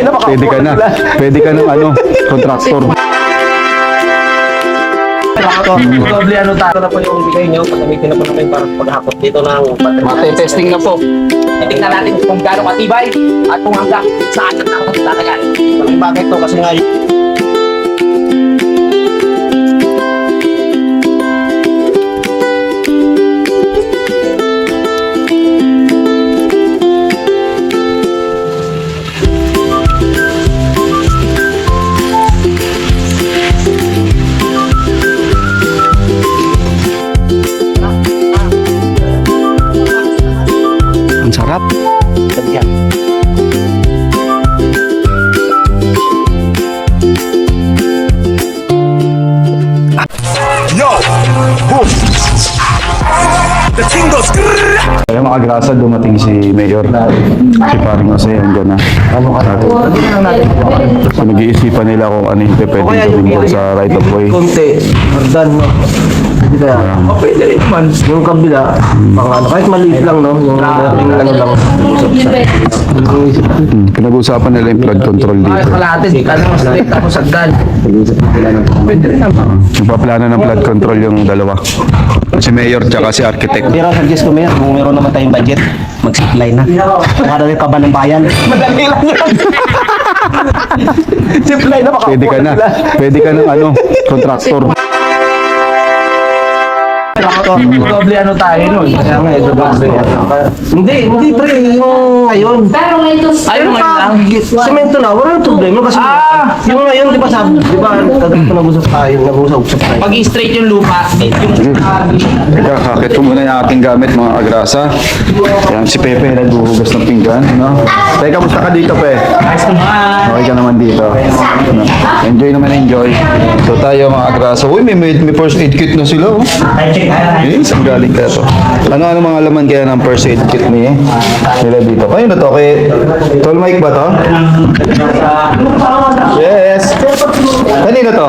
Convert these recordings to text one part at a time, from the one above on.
Pwede ka na. Pwede ka ng ano, contractor. Probably ano tayo na po yung bigay nyo. Pagamitin na po namin para paghakot dito ng battery. Testing na po. Titignan natin kung gaano katibay at kung hanggang saan at ang tatagal. Malaking bagay ito kasi nga Ang sarap. yan. Yo! Boom! The king goes Kaya mga grasa, dumating si Mayor. Si Paring Jose, andyan na. So nag-iisipan nila kung ano yung pwede gawin sa right of way. Konti, hardan mo. Pwede kaya. Pwede rin naman. Yung kabila, kahit maliit lang, no? Yung ano lang. Pinag-uusapan nila yung flood control dito. Kalatin, tanong straight ako sagdan. Pwede rin naman. Nagpaplano ng flood control yung dalawa. Si Mayor tsaka si Architect. Pero suggest ko, Mayor, kung meron naman tayong budget, mag-supply na. Para rin pa ba ng bayan? Madali lang yun. Supply na makakuha. Pwede ka na. Pwede ka ng ano, contractor. Doble ano tayo nun. Kaya nga, doble. Hindi pre, yung ngayon. Pero ngayon, Ayun ngayon lang. Semento na, wala nang problema kasi yung ngayon, di ba sabi, di ba, kagabi ko nag-usap tayo. Pag i-straight yung lupa, yung Teka, kakit ko muna yung aking gamit mga agrasa. Yan, si Pepe naghuhugas ng pinggan. No? Teka, kamusta ka dito, Pe? Okay ka naman dito. Enjoy naman, enjoy. So tayo mga agrasa. Uy, may first aid kit na sila. Oh. Eh, isang galing ka to. Ano mga laman kaya ng first aid kit nila dito? Ayun na to, kay Tol Mike ba to? Yes! Kanino to?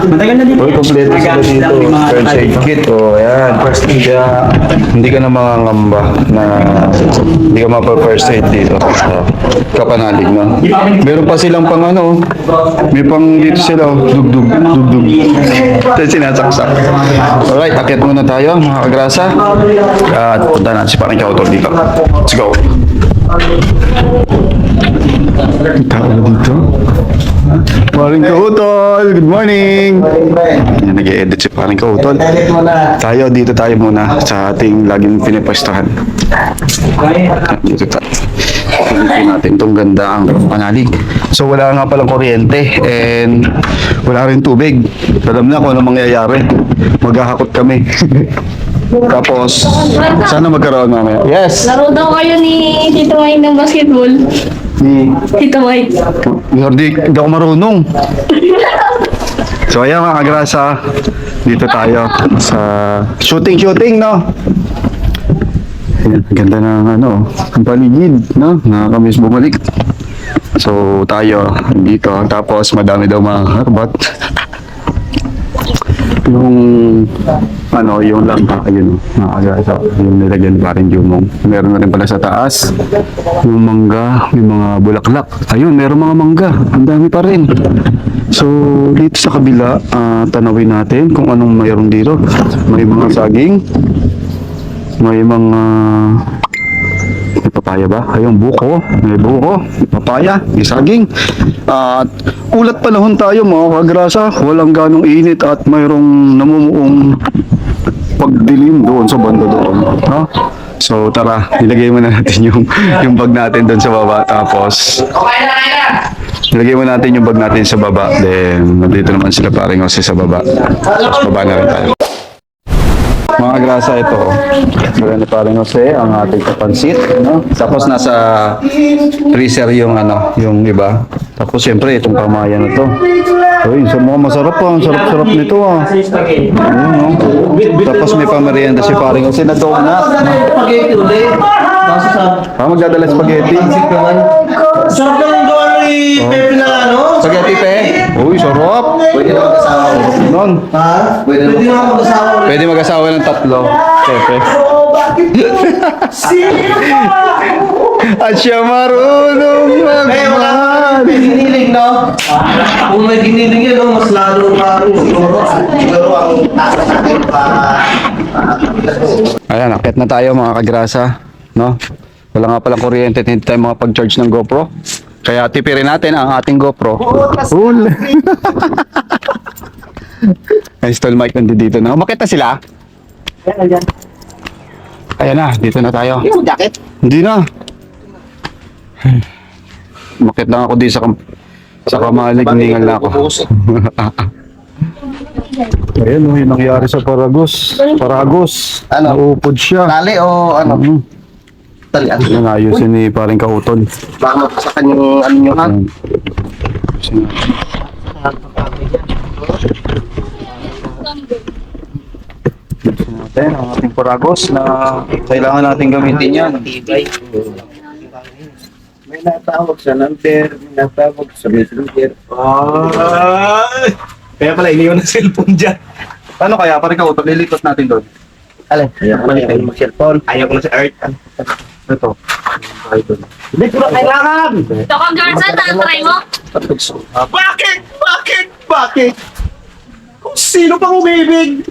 matagal na din. Uy, kompleto sila dito. First aid kit. O, ayan. Kaya, hindi ka na mangangamba na hindi ka mapa-first aid dito. So, kapanalig, no? Meron pa silang pang ano. May pang dito sila. Dugdug. Ito sinasaksak. Alright, akit muna tayo, mga kagrasa. At punta natin si Parang Kautol dito. Let's go. Tao na dito. Parang Kautol, good morning. Yan, nag-i-edit si Parang Kautol. Dito tayo muna sa ating laging pinipwestahan. Dito tayo. Tingnan natin itong ganda ang panalig. So wala nga palang kuryente and wala rin tubig. Alam na kung ano mangyayari. Maghahakot kami. Tapos, sana magkaroon mamaya. Yes! laro daw kayo ni Tito Mike ng basketball. Tito Mike. Hindi ako marunong. So ayan mga kagrasa, dito tayo sa shooting, no? Ayan, ganda ng ano, ang paligid, no? Nakakamiss bumalik. So tayo dito, tapos madami daw mga harbat. Yung ano, yung langka, yun, mga kagrasa, yung nilagyan pa rin yung meron na rin pala sa taas. Yung mangga, may mga bulaklak. Ayun, meron mga mangga. Ang dami pa rin. So, dito sa kabila, tanawin natin kung anong mayroon dito. May mga saging. May mga... May papaya ba? Ayun, buko. May buko. May papaya. May saging. At ulat panahon tayo mga kagrasa. Walang ganong init at mayroong namumuong pagdilim doon sa banda doon. No? So tara, ilagay muna natin yung bag natin doon sa baba. Tapos ilagay muna natin yung bag natin sa baba. Then nandito naman sila Paring Jose sa baba. Tapos baba na rin tayo. Mga grasa, ito. Maganda Paring Jose ang ating kapansit. No? Tapos nasa freezer yung ano, yung iba. Tapos siyempre itong pamaya na to. Uy, so mukhang masarap pa. Ang sarap-sarap nito ah. Ayun, no? Tapos may pamerienda si Paring Jose na donut. Spaghetti ulit. Magdadala spaghetti. Sarap lang gawa ni Pepe na ano? Spaghetti pe. Uy, sarap. Pwede na mag-asawa. Nun. Ha? Pwede na mag-asawa. Pwede mag-asawa ng tatlo. Pepe. Sino? At siya marunong mag... Kung may giniling yan, no, mas lalo pa siguro ang tasa natin pa. Ayan, akit na tayo mga kagrasa, no? Wala nga palang kuryente, hindi tayo makapag-charge ng GoPro. Kaya tipirin natin ang ating GoPro. Cool! Install mic nandito na. Umakit na sila? Ayan na, dito na tayo. Yung jacket. Hindi na. Umakit lang ako di sa kamalig-ningal na ako. Ayan o, yung nangyari sa Paragos. Ano? Naupod siya. Tali o ano? Talian. Yan, ayusin ni paring Kauton. Baka mapasakan yung ano nyo ha? Ayusin natin ang ating Paragos na kailangan natin gamitin yan. May natawag sa number, may natawag sa messenger. Kaya pala, iniwan ng cellphone dyan. Ano kaya, paring Kauton, lilipat natin doon. Alin? Ayaw ko mag-cellphone. Ayaw ko na sa Earth. Ito. Hindi ko na kailangan! Ito ka, Garza, tatry mo? Bakit? Kung sino pang umibig,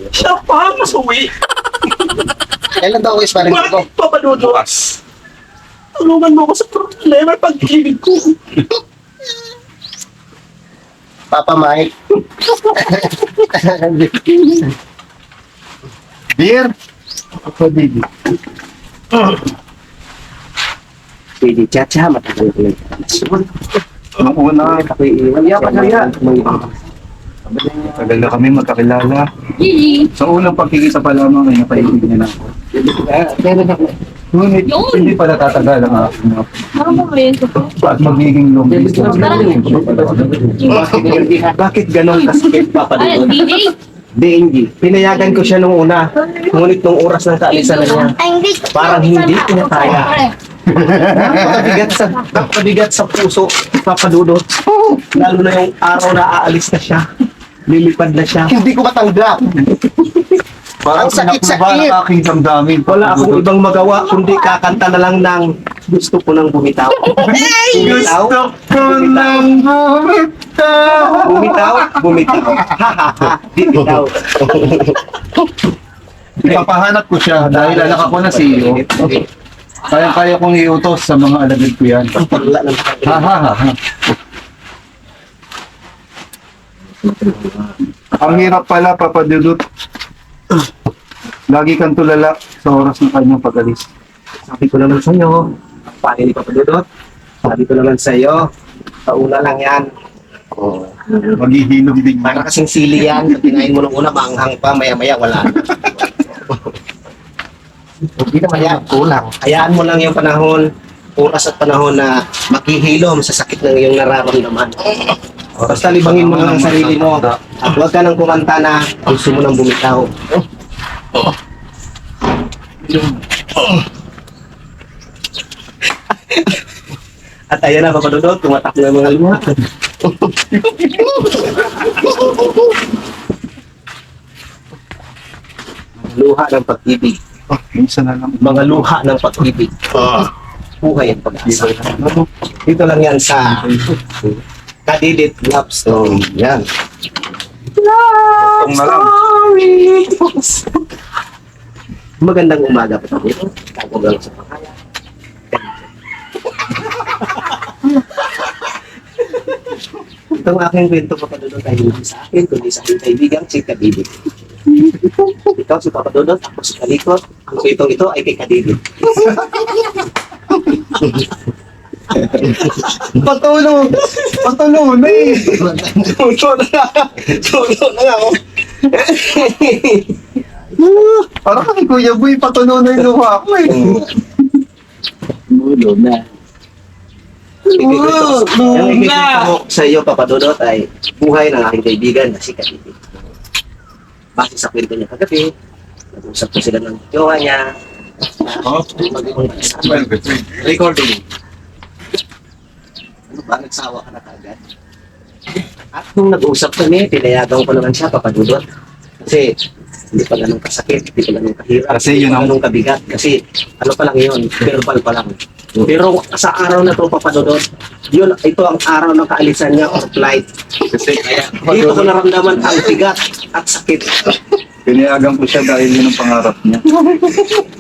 siya pa masuwi. Kailan daw is parang ko? Bakit papadudo? Tulungan mo ako sa problema at pag-ibig ko. Papa Mike. Beer? Pwede chat-chat, matagal ko lang. Ang una, Iya pa kaya. tagal na kami magkakilala. Gigi. Sa unang pagkikita pa lamang ay napaibig niya na ako. Ngunit Yun. hindi pala tatagal ang aking mga Parang mo yun. at magiging long distance relationship pala ako. Bakit ganon kasakit Ay, papadudo? DJ. DNG, pinayagan ko siya nung una. Ngunit nung oras ng kaalisan na niya, parang hindi ko na kaya. Napakabigat sa puso, papadudot. Lalo na yung araw na aalis na siya. Lilipad na siya. Hindi ko matanggap. Parang Ang sakit-sakit. pinakbaba ang aking damdamin. Wala akong ibang magawa kundi kakanta na lang ng gusto ko nang bumitaw. Bumitaw? ko nang Bumitaw? Bumitaw. Ha ha ha. Di bitaw. Ipapahanap ko siya dahil anak ako na CEO. Kaya kong iutos sa mga alagad ko yan. Wala ng Ha ha ha ha. Ang hirap pala, Papa Dudut. Lagi kang tulala sa oras ng kanyang pag-alis. Sabi ko naman sa iyo, paano ni Papadudot? Sabi ko naman sa iyo, pauna lang yan. Maghihilom din Para kasing sili yan, pag kinain mo nung una, maanghang pa, maya-maya wala. Hindi naman yan, kulang. Hayaan mo lang yung panahon, oras at panahon na makihilom sa sakit ng iyong nararamdaman. Basta libangin mo lang ang sarili mo at huwag ka nang kumanta na gusto mo nang bumitaw. At ayan na, Papadudot, tumatak na yung mga luha. Luha ng pag-ibig. Minsan na lang. Mga luha ng pag-ibig. Buhay ang pag-asa. Dito lang yan sa Kadidit Love Story. Yan. Tong na lang. Magandang umaga pa tayo. Kagagal sa pangalan. Itong aking kwento, Papadudot, ay hindi sa akin, kundi sa aking kaibigan, si Kadidit. Ikaw si Papadudot, ako si Kalikot. Ang kwentong ito ay kay Kadidit. Patulong! Patulong na eh! Tulo na nga ako. Parang kay Kuya Boy, patulong na yung luha ko eh. Mulo na. Ang ikikita ko sa iyo, Papadudot, ay buhay ng aking kaibigan na si Kadidit. Base sa kwento niya kagabi, nag-usap ko sila ng jowa niya. Recording. Ano ba? Nagsawa ka na kagad? At nung nag-usap kami, pinayagan ko naman siya, Papadudot. Kasi Hindi pa ganun kasakit, hindi pa ganun kahirap, Kasi hindi yun pa ang- ganun kabigat. Kasi ano pa lang yun, verbal pa lang. Pero sa araw na ito, papadudod, yun, ito ang araw ng kaalisan niya or flight. Kasi Dito ko naramdaman ang bigat at sakit. pinayagan ko siya dahil yun ang pangarap niya.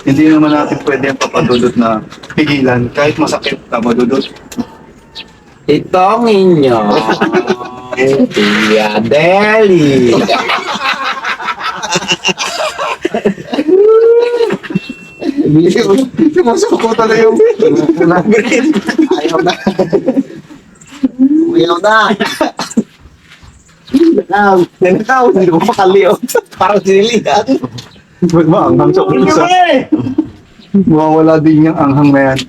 Hindi naman natin pwede ang papadudot na pigilan kahit masakit na madudot. Itong inyo. Tia Deli. Sumusukota na yung Ayaw na. Ayaw na. Nanakaw, hindi ko makaliw. Parang sinilihan. maanghang sa pusa. Mawawala din yung anghang na yan.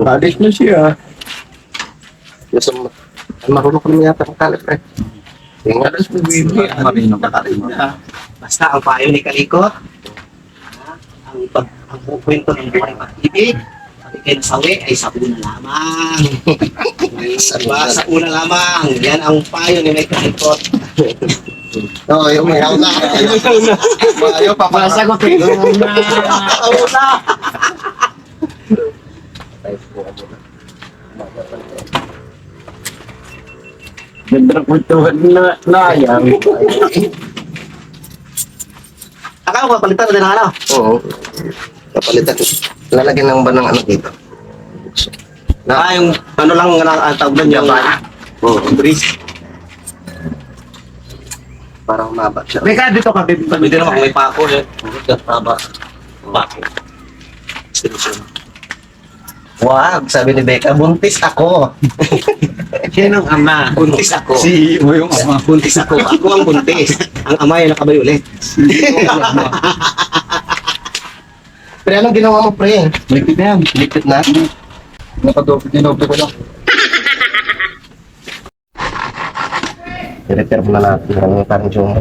Adik na siya. Gusto mo, marunong kami yata ng kalip eh. Tingnan sa bibi. Marino ka. Basta ang payo ni Kaliko, ang kwento ng buhay pag-ibig, bigay ng sawi ay sa una lamang. Sa una lamang. Yan ang payo ni May Kalikot. Oo, yung may na. Ayaw, Masagot eh. Una! Ganda ng kwentuhan na yan. Akala ko papalitan natin ang ano? Oo. Kapalitan. Lalagyan ng ba ng ano dito? Yung ano lang ang tawag doon yung Oo. breeze. Parang maba siya. Teka, dito ka, baby. Pwede naman kung may pako eh. Taba. Pako. Wag, sabi ni Becca, buntis ako. Yan ang ama, buntis ako. CEO yung ama. Buntis ako. Ako ang buntis. Ang ama yung nakabay ulit. Pre, anong ginawa mo, pre? Ligpit na yan. Likit na. Dinoble ko lang. I-repair mo na natin. Ano parang yung...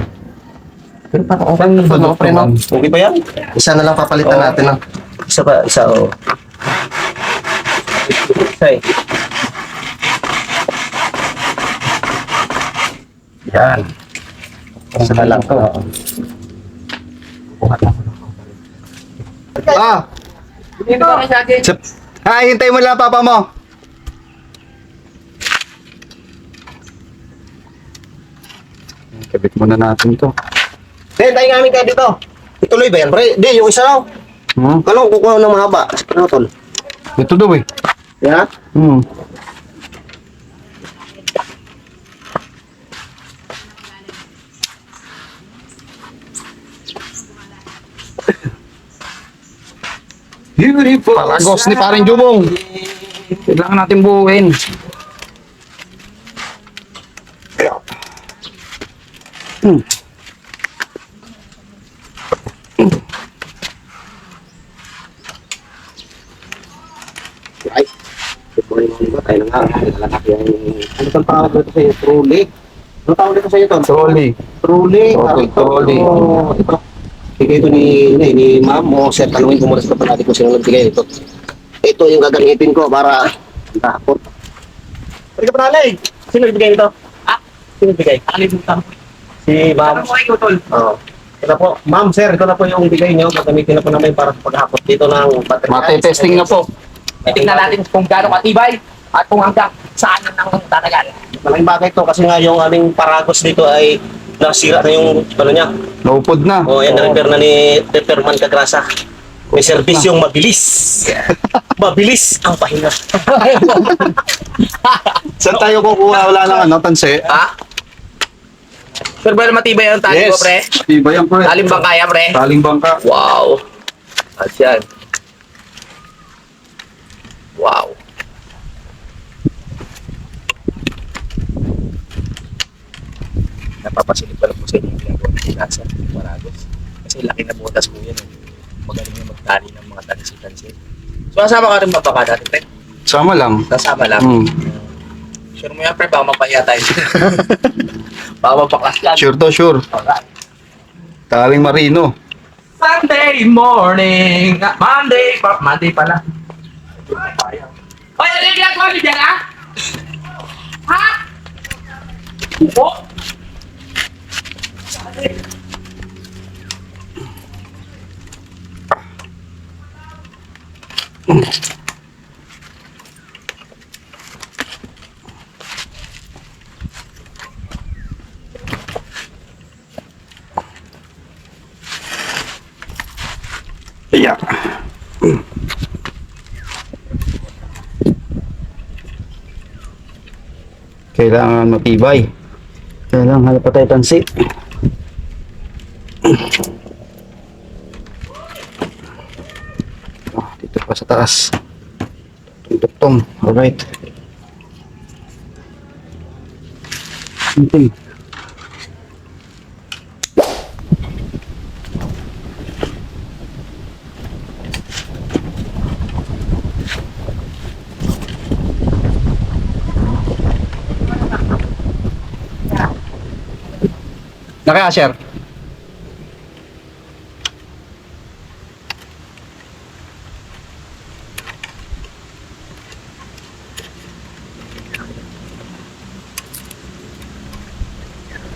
Pero parang okay na ba, pre, no? Okay ba yan? Isa na lang papalitan natin, no? Isa ba? Isa, oh. Isa, eh. Yan. Isa na lang to. Hintay mo lang papa mo. Kabit muna natin to. Then, tayo namin kayo dito. Ituloy ba yan, pre? Di, yung isa lang. Kalong kukuha ng mahaba. Ano, tol? Ito daw eh. Yan? Hmm. Beautiful. Palagos ni paring Jumong. Kailangan natin buuin. Right. Good morning, mga ligot. Tayo na nga. Nalalak yung... Ano bang tawag dito sa'yo? Truly? Ano tawag dito sa'yo, Tom? Trolley. Truly. Oo, truly. Ito. Bigay ito ni ma'am mo. Sir, tanungin ko muna sa kapatid ko sino nagbigay ito. Ito yung gagamitin ko para tapot. Pwede ka panalay. Sino nagbigay ito? Sino nagbigay? Nakalimutan ko. Si ma'am. Oo. Ito na po. Ma'am, sir, ito na po yung bigay niyo. Gagamitin na po namin para sa paghapot dito ng battery. Mate-testing na po. Tingnan natin kung gaano katibay at kung hanggang saan ang tatagal. Malaking bagay ito kasi nga yung aming paragos dito ay nasira na yung ano niya. Naupod na. O yan na-repair na ni Repairman Kagrasa. May servisyong mabilis. Mabilis ang pahinga. Saan tayo kukuha? Wala nang ano, tanse. Ha? Pero ba matibay ang tali ko, pre? Iba yan, pre. Talim bang kaya, pre? Taling bangka. Wow. At yan. Wow. Napapasilip pa lang po sa inyo yung ginagawa ng Kagrasa, Maragos. Kasi laki na butas po yan. Magaling na magtali ng mga tansi-tansi. So, kasama ka rin ba baka dati, pre? Sama lang. Kasama lang. Sure mo yan, pre, baka mapahiya tayo. Baka mapaklas lang. Sure to, sure. Alright. Taling Marino. Sunday morning! Monday pala. Oy, ano yung ginagawa niyo dyan, ha? Yeah. Kailangan matibay. Kailangan hanap pa tayo tansi. Dito pa sa taas. Tugtong. Alright. Hinting. Naka-asher.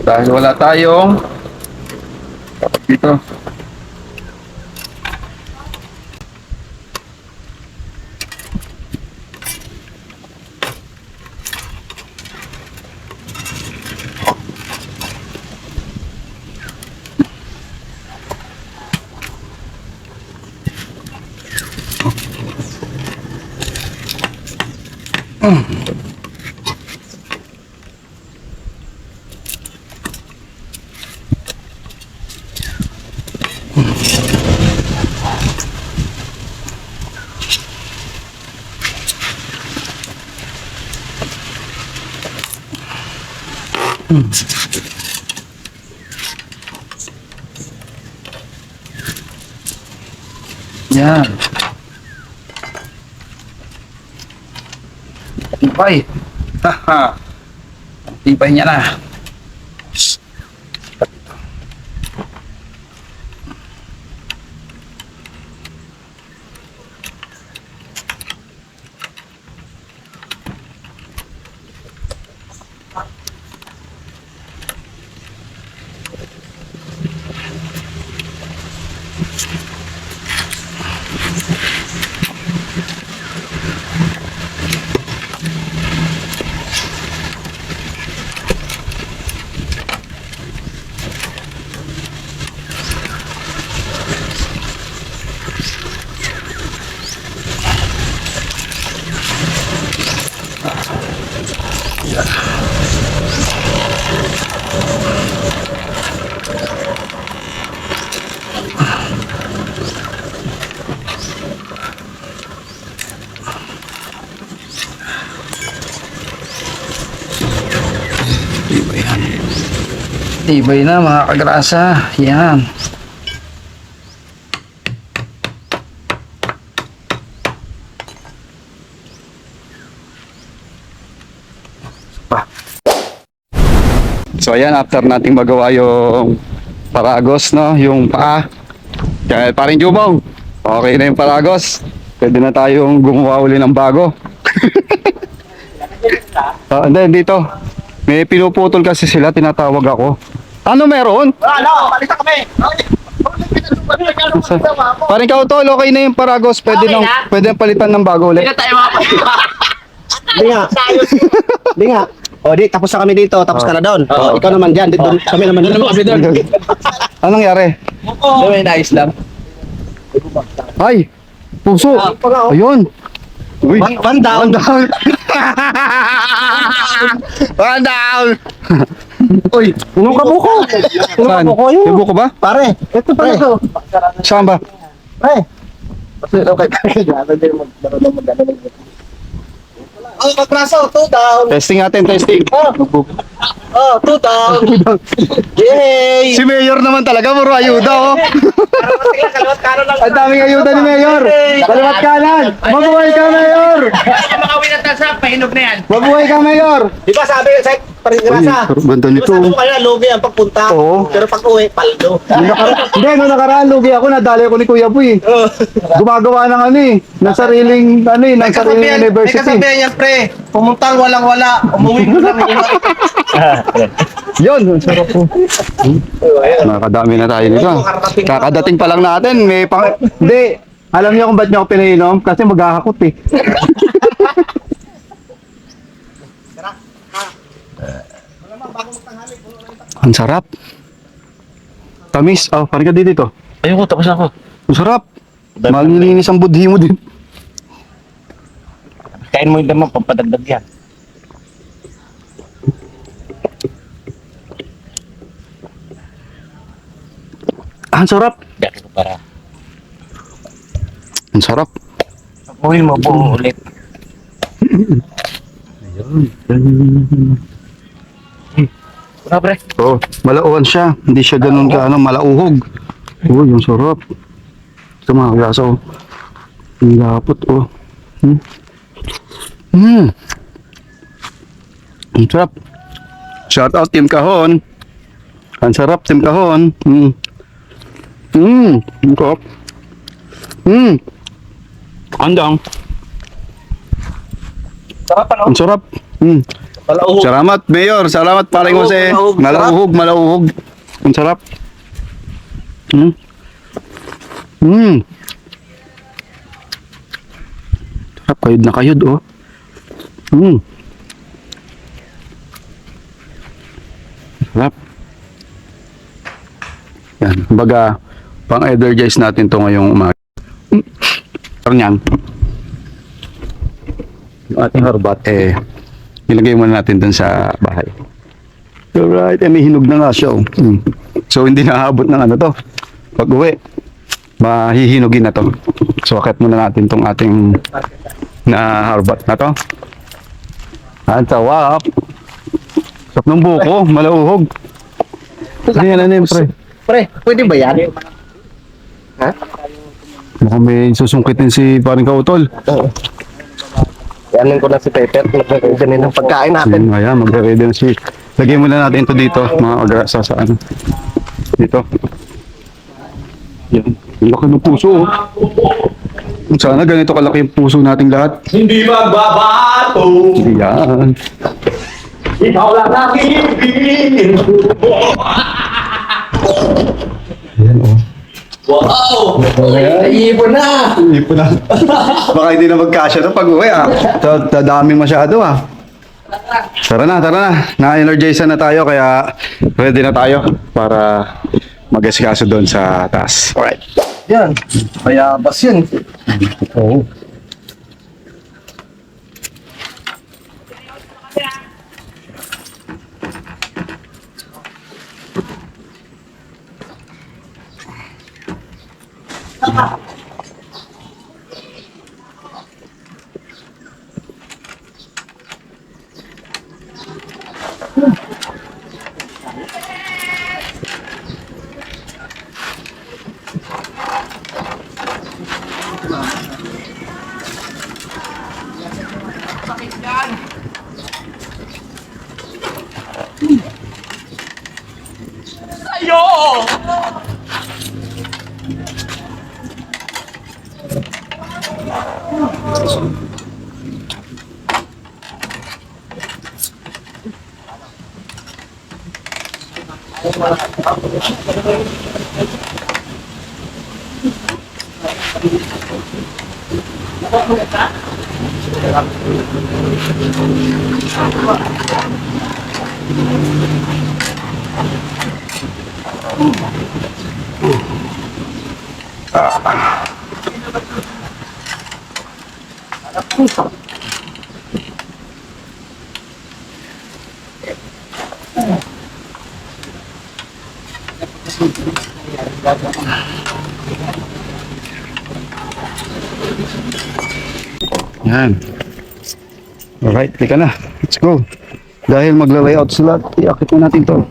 Dahil wala tayong dapat dito. Yan. Tibay. Haha. Tibay niya na. Tibay yan. Tibay na mga kagrasa. Yan. So ayan, after nating magawa yung paragos, no, yung paa. Kaya paring Jumong, okay na yung paragos. Pwede na tayong gumawa uli ng bago. And then dito, may pinuputol kasi sila, tinatawag ako. Ano meron? Ano, palita kami. Paring Kautol, okay na yung paragos. Pwede nang palitan ng bago ulit. Hindi nga. Hindi nga. O di, tapos na kami dito, tapos ka na doon. O, ikaw naman dyan, dito, kami naman dito. Anong nangyari? May nais lang. Ay, puso. Ayun. Uy. One down. One down. One down. Uy, yung kabuko. Saan? Yung buko ba? Pare, ito pala to. Saan ba? Pare. Kasi okay, kaya din mag-dala. Oh, magpraso, 2 down. Testing natin, testing. Oh, 2 down. Yay! Si Mayor naman talaga, puro ayuda, oh. Kalawat kanan lang. Ang daming ayuda ni Mayor. Kaliwat kanan. Mabuhay ka, Mayor. Kaya makawin at tasap, may hinog na yan. Mabuhay ka, Mayor! Di ba sabi sa Paringrasa? Uy, ganda Di ba nito. sabi mo kanina, lugi ang pagpunta? Oo. Pero pag uwi, paldo. Hindi, nung nakaraan, lugi ako, nadali ko ni Kuya Boy. Gumagawa ng ng sariling, ng sariling May university. kasabihan yan, pre. Pumuntang walang-wala, umuwi mo lang yung Yun, ang sarap po. Nakakadami na tayo nito. Kakadating pa lang natin, may pang... Hindi, alam niyo kung ba't niyo ako pinainom? Kasi maghahakot eh. Ang sarap. Tamis. Oh, parang ka dito. Ayoko, tapos ako. Ang sarap. Malilinis ang budhi mo din. Kain mo yung damang pampadagdag yan. Ang sarap. Dati ko para. Ang sarap. Uwi mo po ulit. Wala pre. Oh, malauhan siya. Hindi siya ganun ka malauhog. Oh, yung sarap. Ito mga kagasa, oh. Ang lapot, oh. Ang sarap. Shout out Team Kahon. Ang sarap Team Kahon. Ang sarap. Andang. Sarap ano? Ang sarap. Palauhog. Salamat, Mayor. Salamat, paring Jose. Malauhog, Malauhog. Ang sarap. Sarap, kayod na kayod, oh. Sarap. Yan. Kumbaga, pang-energize natin to ngayong umaga. Parang yan. Yung ating harbat, ilagay muna natin dun sa bahay. Alright, may hinog na nga siya. Oh. So, hindi naabot ng to. Pag uwi, mahihinugin na to. So, akit muna natin tong ating na harbat na to. Ang tawap. Sarap ng buko, malauhog. Ano yan, pre? Pre, pwede ba yan? Ha? Mukhang may susungkitin si paring Kautol. Yanin ko na si Pepet. Ganun ang pagkain natin. Ayan, magre-ready na si... Lagay muna natin ito dito, mga agrasa sa ano. Dito. Yan. Ang laki ng puso, oh. Sana ganito kalaki yung puso nating lahat. Hindi magbabato. Yan. Ikaw lang ang ibigin. Ayan, oh. Wow! Iipon na! Ipon na. Baka hindi na magkasya ito pag-uwi, ah. Dadaming masyado, ah. Tara na. Na-energize na tayo, kaya ready na tayo para mag-asikaso doon sa taas. Alright. Yan. Mayabas yun. Oo. Yan. Alright, teka na. Let's go. Dahil magla-layout sila, iakit na natin to.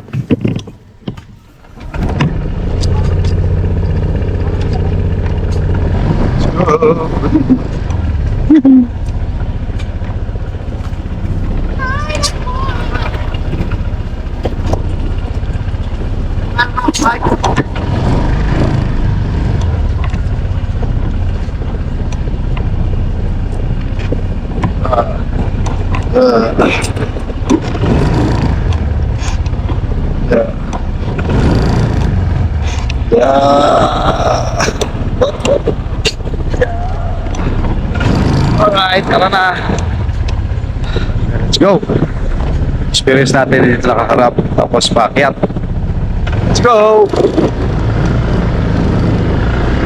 Alright, tara na. Let's go. Experience natin dito nakakarap. Tapos paakyat. Let's go.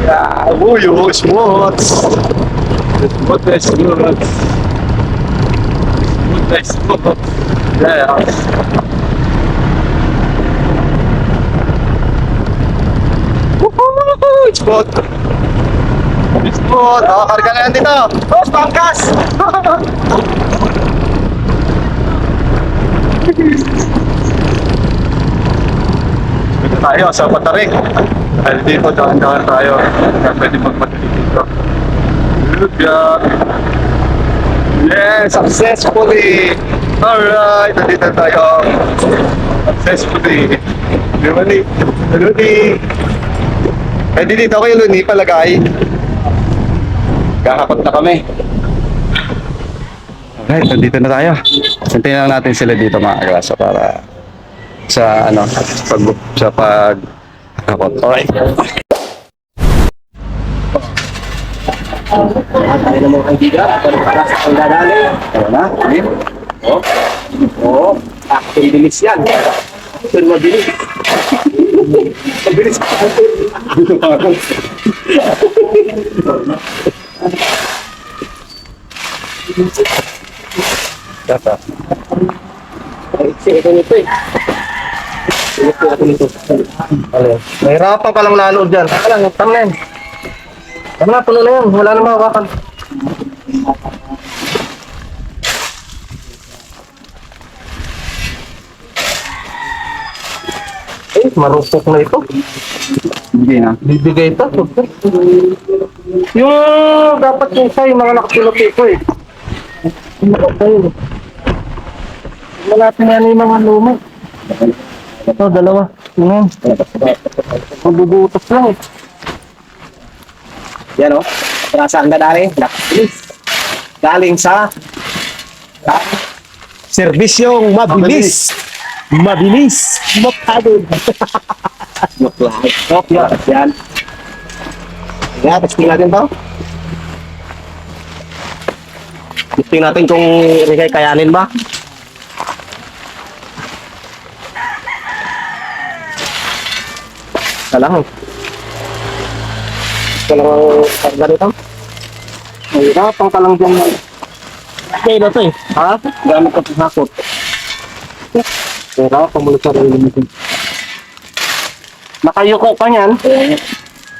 Yeah, buyo, smooth. Smooth, smooth. Smooth, smooth. Yeah. Woohoo! Smooth. Smooth. Nakakarga na yan dito. Boss, pangkas! Dito tayo sa Patarik. Dahil dito, dahan-dahan tayo. Pwede magpadali dito. Good job. Yeah, successfully. Alright, nandito tayo. Successfully. Luni. Pwede dito kayo, Luni, palagay. Kakapot na kami. Alright, nandito na tayo. Hintayin lang natin sila dito mga agrasa para sa ano, sa pagkakapot. Alright. Tayo na mga kaibigan, para sa pagdadali. Tara na. Ayun. Oo, action bilis yan. Action mabilis. Mabilis. Tata. Ito nito eh. Ito nito. Mahirapan ka lang lalo dyan. Tama lang, tama na yan. Tama na, puno na yan. Wala na mawakan. Marupok na ito. Hindi na. Bibigay ito. Yung dapat yung sa mga nakapilot ito eh. Ayun. Malapit na yung mga luma. Ito, dalawa. Yun. Mabubutas lang eh. Yan o. Para sa dadali. Galing sa serbisyong mabilis. Mabilis. Mapagod. Mapagod. Yan. Yan, testing natin to. Testing natin kung Rikay kayanin ba. Salang. Salang karga nito. Mahirapan ka lang dyan. Okay na to eh. Ha? Gamit ka pasakot. Mahirapan mo na sa rin. Nakayuko ka niyan.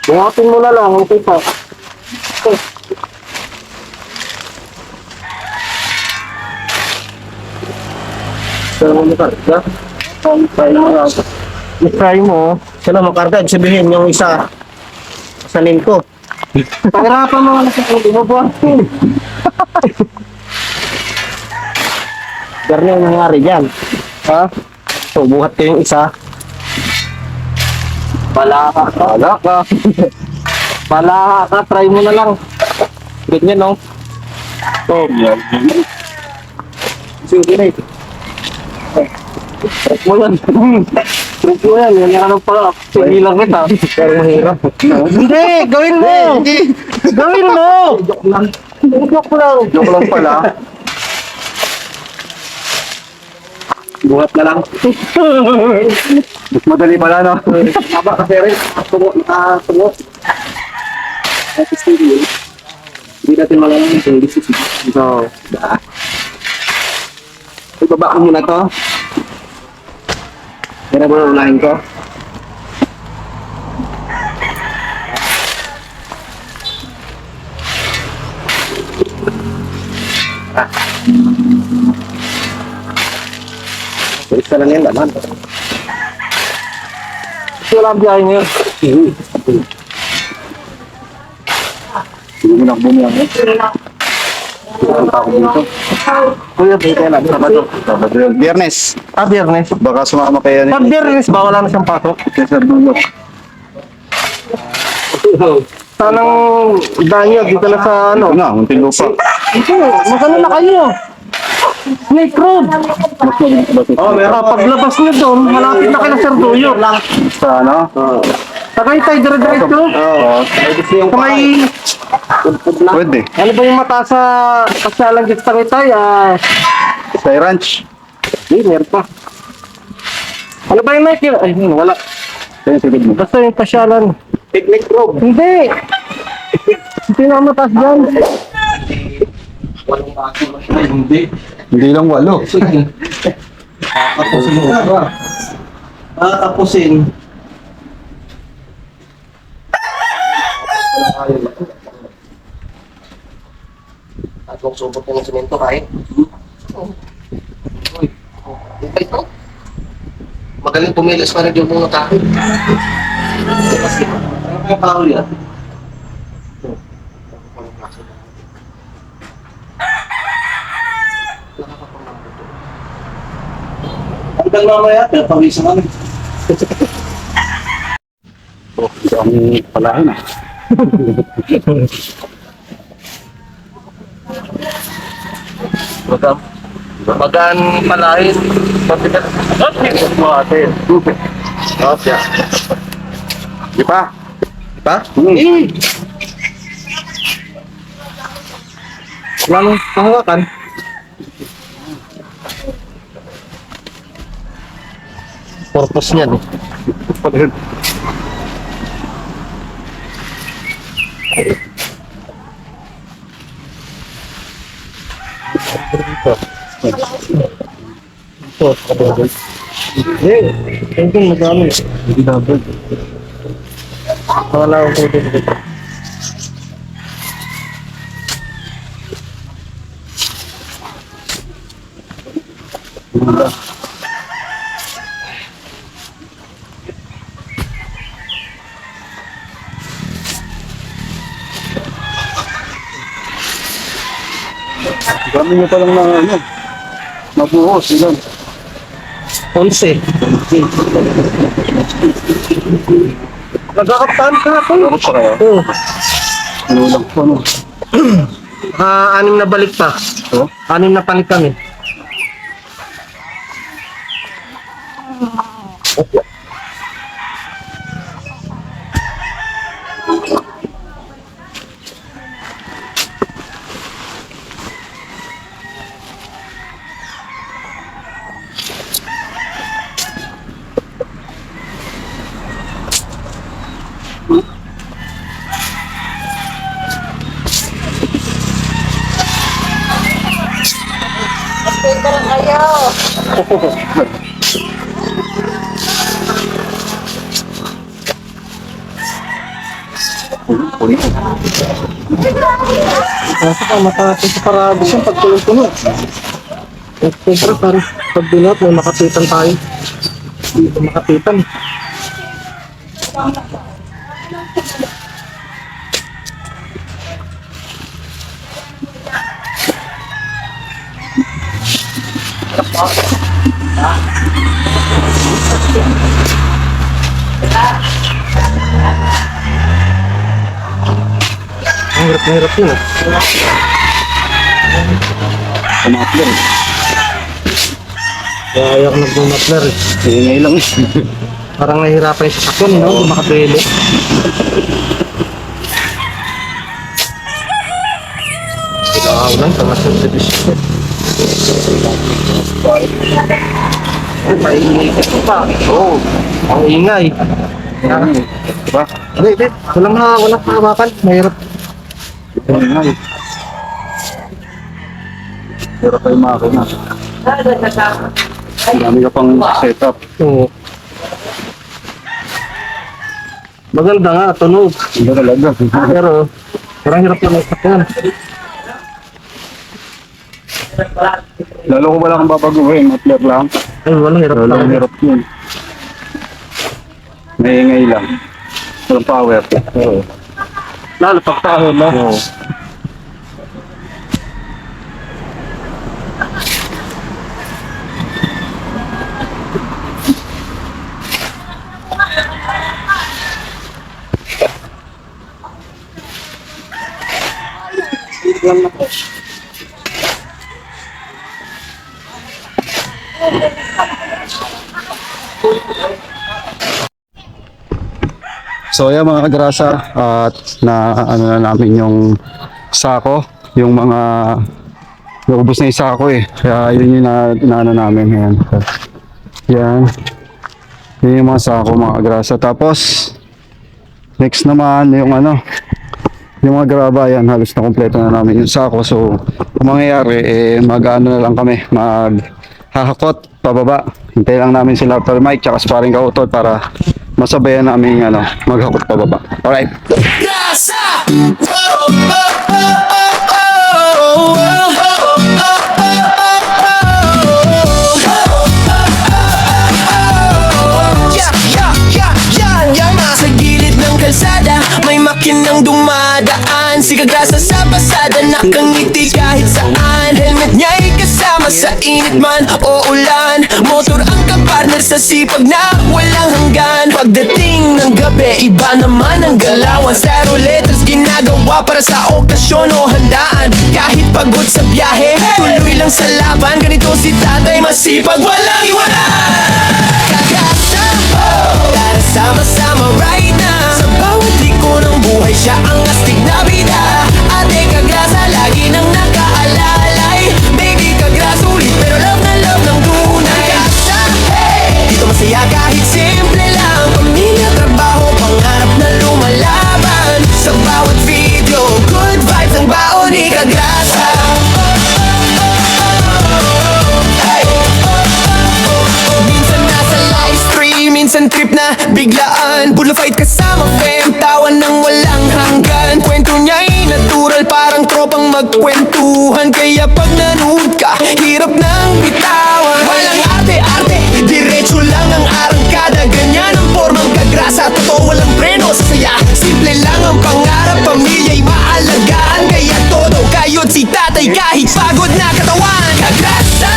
Buhatin mo na lang. Okay pa. Salang mo karga. I-try mo. Sila makarga, ibig sabihin yung isa sanin ko. Pahirapan mo na sa hindi mo buhatin. Ganyan yung nangyari dyan. Ha? So, buhat ko yung isa. Bala ka. Bala ka. Try mo na lang. Ganyan, no? So, yan. Sige na ito. Try mo yan. Try mo yan. Yan yung anong pala. Sige lang kita. Pero mahirap. Hindi! Gawin mo! Gawin mo! Joke lang. Joke lang. Joke lang pala. Buhat na lang. Mas madali pala, no? Haba kasi rin. Nakatungo. At studio. Hindi natin malalang kung this is so, ibaba ko muna to. Yan na ba unahin ko? So, isa lang yan naman. Wala ang biyahe ngayon. Hindi mo nakabumi ako. Punta ako dito. Kuya, pwede lang. Sabado. Biyernes. Biyernes. Baka sumama kayo Pag Biyernes ba, wala na siyang pasok? Sa dulo. Sanang danyo, dito na sa ano. Ano na, unting lupa. Ito, magkano na kayo? Snake Road! Oh, meron. Paglabas nyo doon, malapit na kayo Sir Duyo. Sa ano? Tagaytay, dire-diretso. Oo. Ay, gusto yung Sa may, Pwede. ano ba yung mata sa pasyalan dito sa Tagaytay? Sa ranch. Hindi, meron pa. Ano ba yung Nike? Ay, wala. Kaya sigod mo. Basta yung pasyalan. picnic room. Hindi! Hindi na mataas dyan. Ay, hindi. Hindi lang 8. Tapusin mo ba? Tapusin. At kung subot ng semento kahit. Uy, okay to. Magaling pumilis pa rin yung mga tao. Kasi, ano kaya parol yan? Hanggang mamaya, pero pawisan kami. Oh, ang palahin ah. Magaan palahin. Pagkikat. Okay. Okay. Di pa? Pa? Hmm. Lalong pahawakan. Purpose niyan eh. Palahin. Ito, kabagay. Hindi, madami. Hindi dapat. Wala akong pwede dito. Dami nyo palang na ano. Mabuhos. Ilan? 11. Nagkakaptaan ka ako. Ano pa kaya? Oo. Ano lang po ano? 6 na balik pa. Oh? 6 na panik kami. Kaso pa mataas sa parabos yung pagtulong-tulong. At siyempre parang pag binot may makapitan tayo. Dito makapitan. Ang hirap yun eh. Kumapler. Kaya ayaw ko nag-mapler eh. Ngayon lang. Parang nahihirapan yung sasakyan, no? Hindi makapili. Kailangan lang, tamasyon sa disipit. Ay, paingay ka pa. Oo. Ang ingay. Diba? Hindi. Walang hawakan. Mahirap. Ay. Pero kayo makakina. Dami ka pang setup. Oo. Maganda nga, tunog. Hindi talaga. Pero, parang hirap yung sasakyan. Lalo ko wala kang babaguhin. Mapler lang. Ay, walang hirap Lalo lang. hirap yun. Maingay lang. Walang power. Oo. Lalo pag taon, no? Oo. So ayan mga kagrasa, at na ano na namin yung sako, yung mga naubos na yung sako eh. Kaya yun yung na ano namin. Ayan. Yan. Yun yung mga sako mga kagrasa. Tapos next naman yung ano, yung mga graba, yan halos na kompleto na namin yung sako. So kung mangyayari mag-ano na lang kami, maghahakot pababa. Hintay lang namin sila Dr. Mike tsaka sparring ka-utod para masabayan namin ano, maghakot pababa. Alright. Yan nasa gilid ng kalsada, may makinang dumadaan. Si Kagrasa sa basada, nakangiti kahit saan. Helmet niya'y kasama sa init man o ulan. Motor ang kapartner sa sipag na walang hanggan. Pagdating ng gabi, iba naman ang galawan. Zero letters ginagawa para sa okasyon o handaan. Kahit pagod sa biyahe, tuloy lang sa laban. Ganito si tatay, masipag, walang iwanan. Kagrasa, tara sama-sama right now. Sa bawat liko ng buhay, siya ang astig na bida. Ate Kagrasa, lagi nang nakaalalay. Baby Kagrasa, ulit pero love na love ng tunay. Kagrasa, hey! Dito masaya kahit simple lang. Pamilya, trabaho, pangarap na lumalaban. Sa bawat video, good vibes ang baon ni Kagrasa. Minsan nasa live stream, minsan trip na biglaan. Bulo fight kasama fam, tawan ng walang hanggan. Kwento niya'y natural, parang tropang magkwentuhan. Kaya pag nanood ka, hirap nang bitawan. Walang arte-arte, diretso lang ang arangkada. Ganyan ang formang Kagrasa, totoo walang preno sa saya. Simple lang ang pangarap, pamilya'y maalagaan. Kaya todo kayod si tatay kahit pagod na katawan. Kagrasa,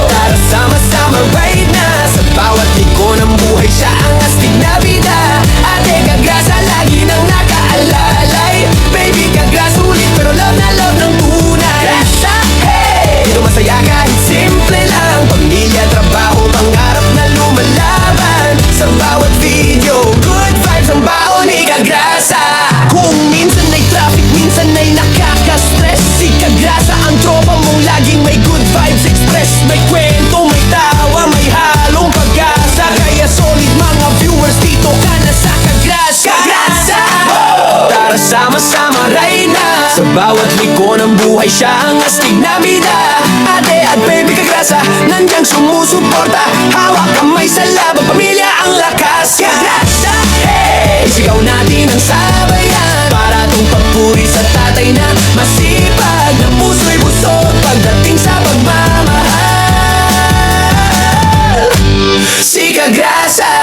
tara sama-sama right na. Sa bawat liko ng buhay, siya ang astig na bida. Ate Kagrasa, lagi nang nakaalalay. Baby Kagrasa, ulit pero love na love ng tunay. Kagrasa, hey! Dito masaya kahit simple lang. Pamilya, trabaho, pangarap na lumalaban. Sa bawat video, good vibes ang baon ni Kagrasa. Kung minsan ay traffic, minsan ay nakaka-stress. Si Kagrasa ang tropa mong laging may good vibes express. May kwento, may tawa, may halong pag-asa. Kaya solid mga viewers, dito ka na sa Kagrasa. Kagrasa, tara sama-sama right na. Sa bawat liko ng buhay, siya ang astig na bida. Ate at baby Kagrasa, nandiyan sumusuporta. Hawak kamay sa laban, pamilya ang lakas. Kagrasa, hey! Isigaw natin ang sabayan. Para tong pagpuri sa tatay na masipag. Na puso'y busog pagdating sa pagmamahal. Si Kagrasa.